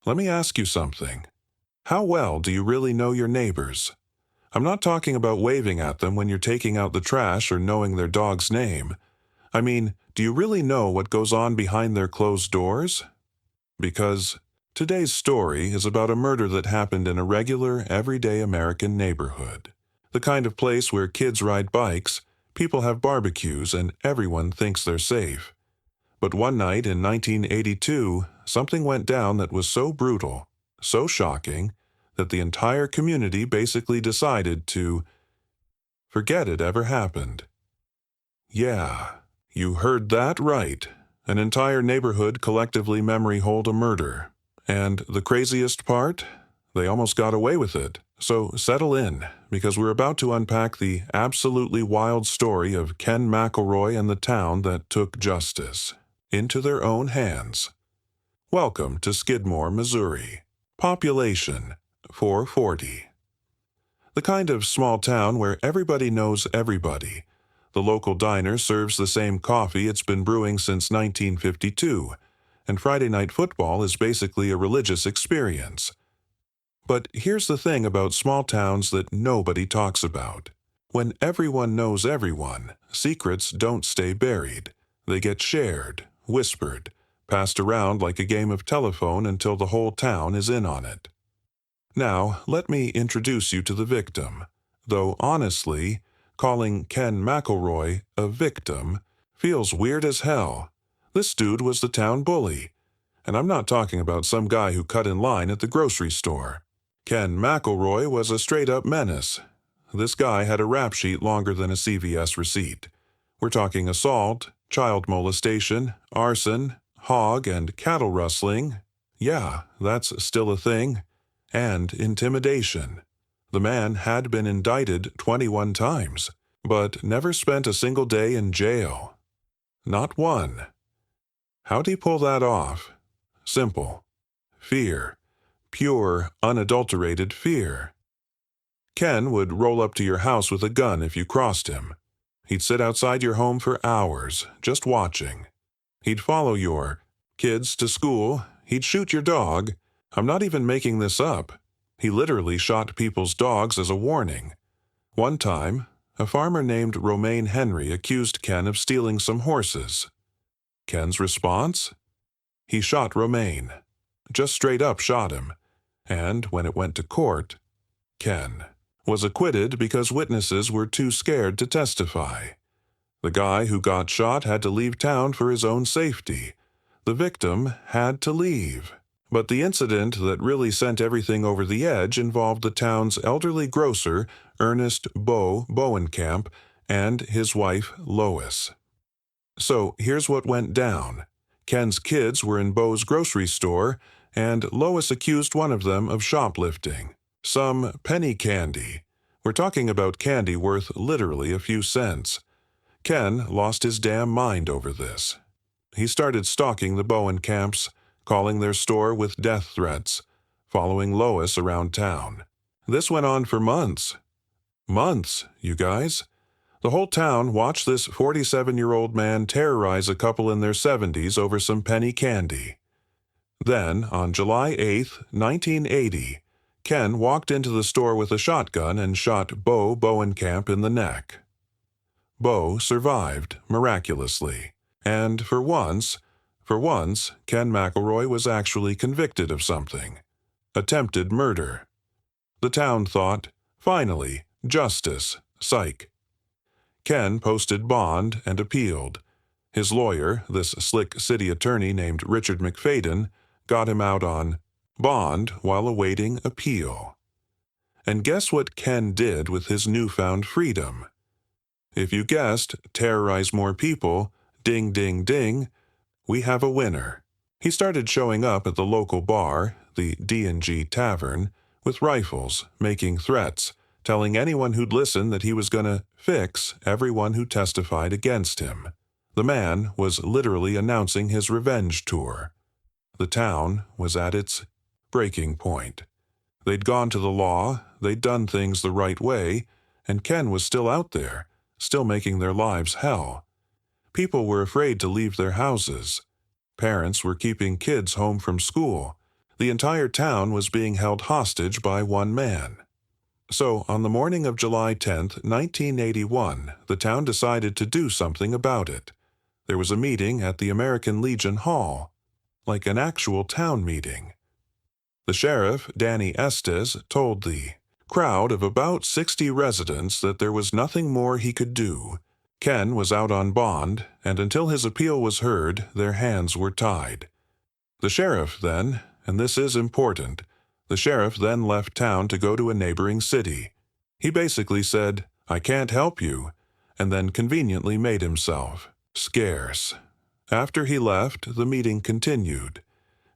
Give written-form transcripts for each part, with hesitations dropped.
Let me ask you something. How well do you really know your neighbors? I'm not talking about waving at them when you're taking out the trash or knowing their dog's name. I mean, do you really know what goes on behind their closed doors? Because today's story is about a murder that happened in a regular, everyday American neighborhood. The kind of place where kids ride bikes, people have barbecues, and everyone thinks they're safe. But one night in 1982, something went down that was so brutal, so shocking, that the entire community basically decided to forget it ever happened. Yeah, you heard that right. An entire neighborhood collectively memory-holed a murder. And the craziest part? They almost got away with it. So settle in, because we're about to unpack the absolutely wild story of Ken McElroy and the town that took justice into their own hands. Welcome to Skidmore, Missouri. Population 440. The kind of small town where everybody knows everybody. The local diner serves the same coffee it's been brewing since 1952, and Friday night football is basically a religious experience. But here's the thing about small towns that nobody talks about. When everyone knows everyone, secrets don't stay buried. They get shared, whispered, passed around like a game of telephone until the whole town is in on it. Now, let me introduce you to the victim, though honestly, calling Ken McElroy a victim feels weird as hell. This dude was the town bully, and I'm not talking about some guy who cut in line at the grocery store. Ken McElroy was a straight-up menace. This guy had a rap sheet longer than a CVS receipt. We're talking assault, child molestation, arson, hog and cattle rustling. Yeah, that's still a thing. And intimidation. The man had been indicted 21 times, but never spent a single day in jail. Not one. How'd he pull that off? Simple. Fear. Pure, unadulterated fear. Ken would roll up to your house with a gun if you crossed him. He'd sit outside your home for hours, just watching. He'd follow your kids to school. He'd shoot your dog. I'm not even making this up. He literally shot people's dogs as a warning. One time, a farmer named Romaine Henry accused Ken of stealing some horses. Ken's response? He shot Romaine. Just straight up shot him. And when it went to court, Ken was acquitted because witnesses were too scared to testify. The guy who got shot had to leave town for his own safety. The victim had to leave. But the incident that really sent everything over the edge involved the town's elderly grocer, Ernest Bo Bowenkamp, and his wife, Lois. So here's what went down. Ken's kids were in Bo's grocery store, and Lois accused one of them of shoplifting. Some penny candy. We're talking about candy worth literally a few cents. Ken lost his damn mind over this. He started stalking the Bowenkamps, calling their store with death threats, following Lois around town. This went on for months. Months, you guys. The whole town watched this 47-year-old man terrorize a couple in their 70s over some penny candy. Then, on July 8, 1980, Ken walked into the store with a shotgun and shot Bo Bowenkamp in the neck. Bo survived, miraculously, and for once, Ken McElroy was actually convicted of something. Attempted murder. The town thought, finally, justice, psych. Ken posted bond and appealed. His lawyer, this slick city attorney named Richard McFadden, got him out on bond while awaiting appeal. And guess what Ken did with his newfound freedom? If you guessed terrorize more people, ding ding ding, we have a winner. He started showing up at the local bar, the D&G Tavern, with rifles, making threats, telling anyone who'd listen that he was gonna fix everyone who testified against him. The man was literally announcing his revenge tour. The town was at its breaking point. They'd gone to the law, they'd done things the right way, and Ken was still out there, still making their lives hell. People were afraid to leave their houses. Parents were keeping kids home from school. The entire town was being held hostage by one man. So, on the morning of July 10th, 1981, the town decided to do something about it. There was a meeting at the American Legion Hall, like an actual town meeting. The sheriff, Danny Estes, told the crowd of about 60 residents that there was nothing more he could do. Ken was out on bond, and until his appeal was heard, their hands were tied. The sheriff then, and this is important, the sheriff then left town to go to a neighboring city. He basically said, "I can't help you," and then conveniently made himself scarce. After he left, the meeting continued,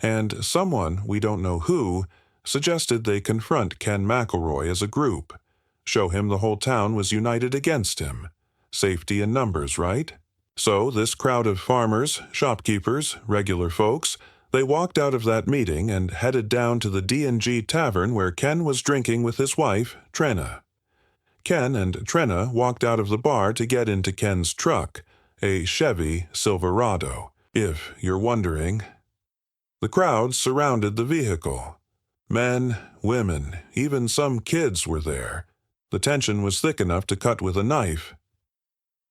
and someone, we don't know who, suggested they confront Ken McElroy as a group, show him the whole town was united against him. Safety in numbers, right? So this crowd of farmers, shopkeepers, regular folks, they walked out of that meeting and headed down to the D&G Tavern where Ken was drinking with his wife, Trenna. Ken and Trenna walked out of the bar to get into Ken's truck, a Chevy Silverado, if you're wondering. The crowd surrounded the vehicle. Men, women, even some kids were there. The tension was thick enough to cut with a knife.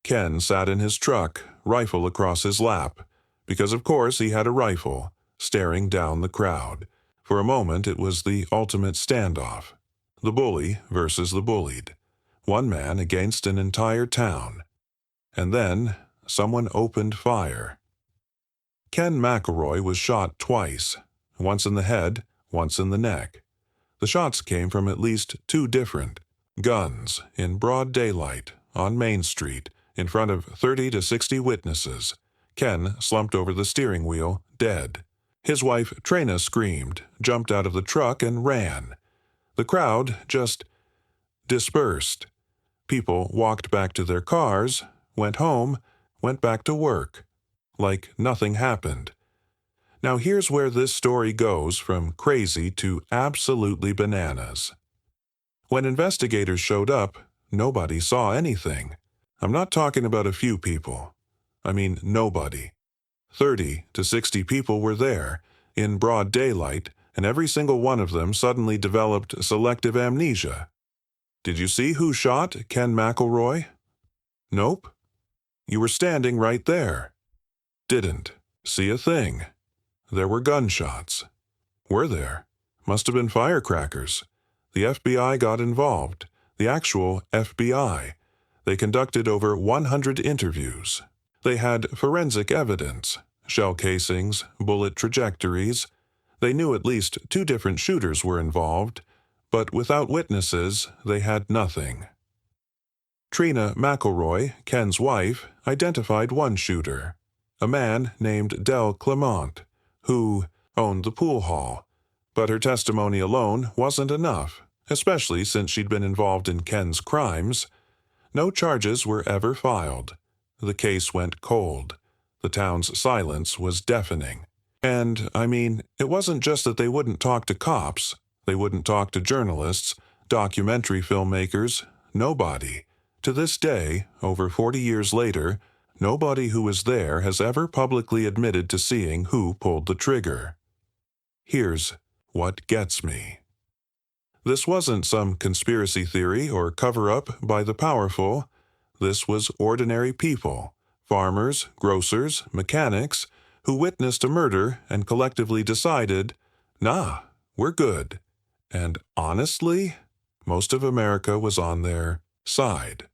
Ken sat in his truck, rifle across his lap, because of course he had a rifle, staring down the crowd. For a moment it was the ultimate standoff. The bully versus the bullied. One man against an entire town. And then someone opened fire. Ken McElroy was shot twice, once in the head, once in the neck. The shots came from at least two different guns in broad daylight on Main Street in front of 30 to 60 witnesses. Ken slumped over the steering wheel, dead. His wife, Trenna, screamed, jumped out of the truck, and ran. The crowd just dispersed. People walked back to their cars, went home, went back to work, like nothing happened. Now here's where this story goes from crazy to absolutely bananas. When investigators showed up, nobody saw anything. I'm not talking about a few people. I mean nobody. 30 to 60 people were there, in broad daylight, and every single one of them suddenly developed selective amnesia. Did you see who shot Ken McElroy? Nope. You were standing right there. Didn't see a thing. There were gunshots. Were there? Must have been firecrackers. The FBI got involved. The actual FBI. They conducted over 100 interviews. They had forensic evidence, shell casings, bullet trajectories. They knew at least 2 different shooters were involved, but without witnesses, they had nothing. Trenna McElroy, Ken's wife, identified one shooter, a man named Del Clement, who owned the pool hall. But her testimony alone wasn't enough, especially since she'd been involved in Ken's crimes. No charges were ever filed. The case went cold. The town's silence was deafening. And, I mean, it wasn't just that they wouldn't talk to cops. They wouldn't talk to journalists, documentary filmmakers, nobody. To this day, over 40 years later, nobody who was there has ever publicly admitted to seeing who pulled the trigger. Here's what gets me. This wasn't some conspiracy theory or cover-up by the powerful. This was ordinary people, farmers, grocers, mechanics, who witnessed a murder and collectively decided, nah, we're good. And honestly, most of America was on their side.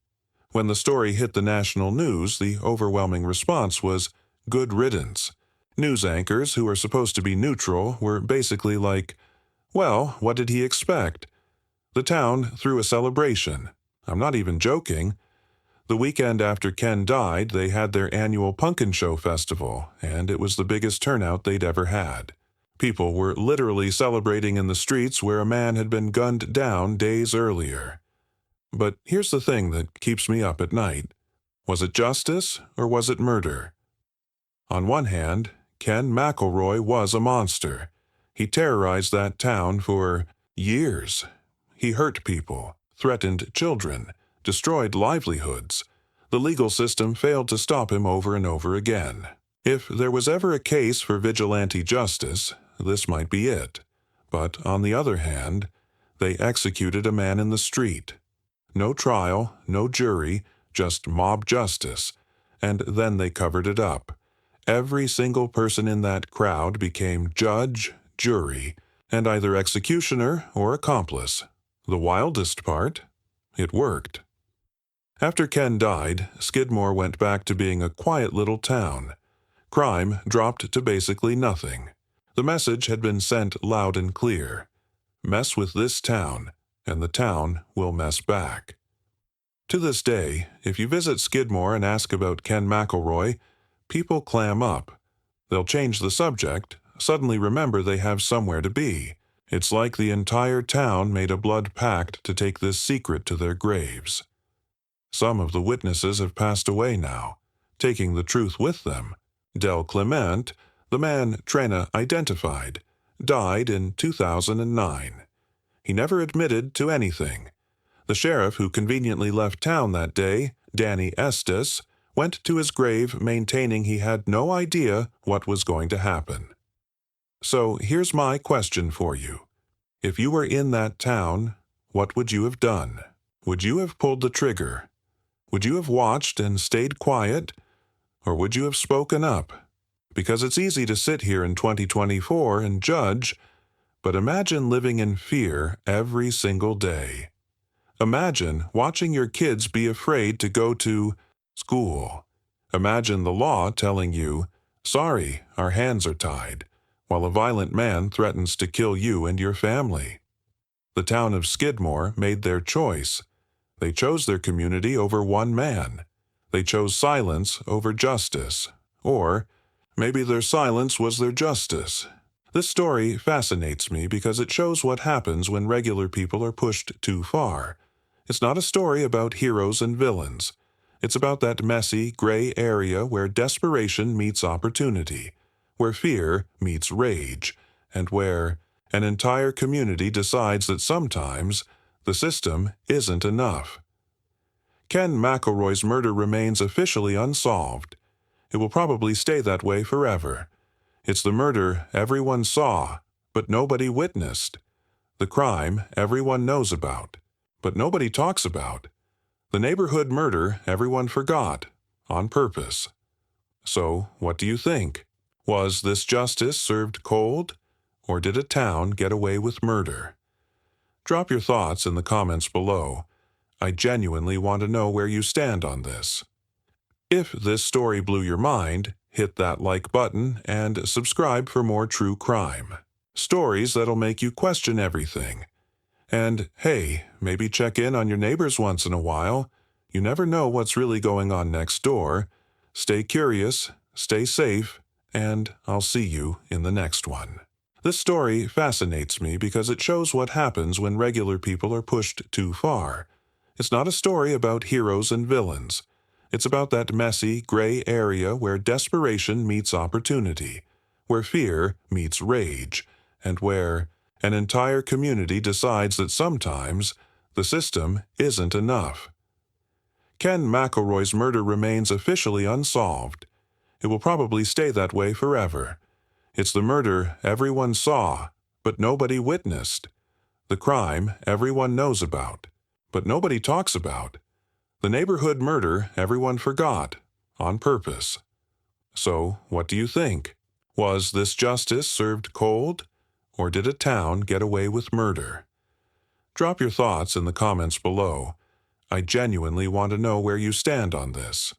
When the story hit the national news, the overwhelming response was good riddance. News anchors, who are supposed to be neutral, were basically like, well, what did he expect? The town threw a celebration. I'm not even joking. The weekend after Ken died, they had their annual Pumpkin Show Festival, and it was the biggest turnout they'd ever had. People were literally celebrating in the streets where a man had been gunned down days earlier. But here's the thing that keeps me up at night. Was it justice or was it murder? On one hand, Ken McElroy was a monster. He terrorized that town for years. He hurt people, threatened children, destroyed livelihoods. The legal system failed to stop him over and over again. If there was ever a case for vigilante justice, this might be it. But on the other hand, they executed a man in the street. No trial, no jury, just mob justice. And then they covered it up. Every single person in that crowd became judge, jury, and either executioner or accomplice. The wildest part? It worked. After Ken died, Skidmore went back to being a quiet little town. Crime dropped to basically nothing. The message had been sent loud and clear. Mess with this town, and the town will mess back. To this day, if you visit Skidmore and ask about Ken McElroy, people clam up. They'll change the subject, suddenly remember they have somewhere to be. It's like the entire town made a blood pact to take this secret to their graves. Some of the witnesses have passed away now, taking the truth with them. Del Clement, the man Trena identified, died in 2009. He never admitted to anything. The sheriff who conveniently left town that day, Danny Estes, went to his grave maintaining he had no idea what was going to happen. So here's my question for you. If you were in that town, what would you have done? Would you have pulled the trigger? Would you have watched and stayed quiet? Or would you have spoken up? Because it's easy to sit here in 2024 and judge, but imagine living in fear every single day. Imagine watching your kids be afraid to go to school. Imagine the law telling you, "Sorry, our hands are tied," while a violent man threatens to kill you and your family. The town of Skidmore made their choice. They chose their community over one man. They chose silence over justice. Or maybe their silence was their justice. This story fascinates me because it shows what happens when regular people are pushed too far. It's not a story about heroes and villains. It's about that messy, gray area where desperation meets opportunity, where fear meets rage, and where an entire community decides that sometimes the system isn't enough. Ken McElroy's murder remains officially unsolved. It will probably stay that way forever. It's the murder everyone saw, but nobody witnessed. The crime everyone knows about, but nobody talks about. The neighborhood murder everyone forgot, on purpose. So, what do you think? Was this justice served cold? Or did a town get away with murder? Drop your thoughts in the comments below. I genuinely want to know where you stand on this. If this story blew your mind, hit that like button and subscribe for more true crime. Stories that'll make you question everything. And hey, maybe check in on your neighbors once in a while. You never know what's really going on next door. Stay curious, stay safe, and I'll see you in the next one. This story fascinates me because it shows what happens when regular people are pushed too far. It's not a story about heroes and villains. It's about that messy, gray area where desperation meets opportunity, where fear meets rage, and where an entire community decides that sometimes the system isn't enough. Ken McElroy's murder remains officially unsolved. It will probably stay that way forever. It's the murder everyone saw, but nobody witnessed. The crime everyone knows about, but nobody talks about. The neighborhood murder everyone forgot, on purpose. So, what do you think? Was this justice served cold? Or did a town get away with murder? Drop your thoughts in the comments below. I genuinely want to know where you stand on this.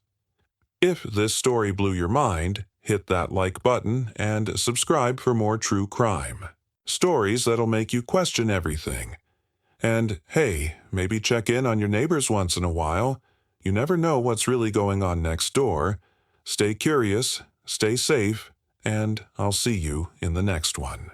If this story blew your mind, hit that like button and subscribe for more true crime. Stories that'll make you question everything. And hey, maybe check in on your neighbors once in a while. You never know what's really going on next door. Stay curious, stay safe, and I'll see you in the next one.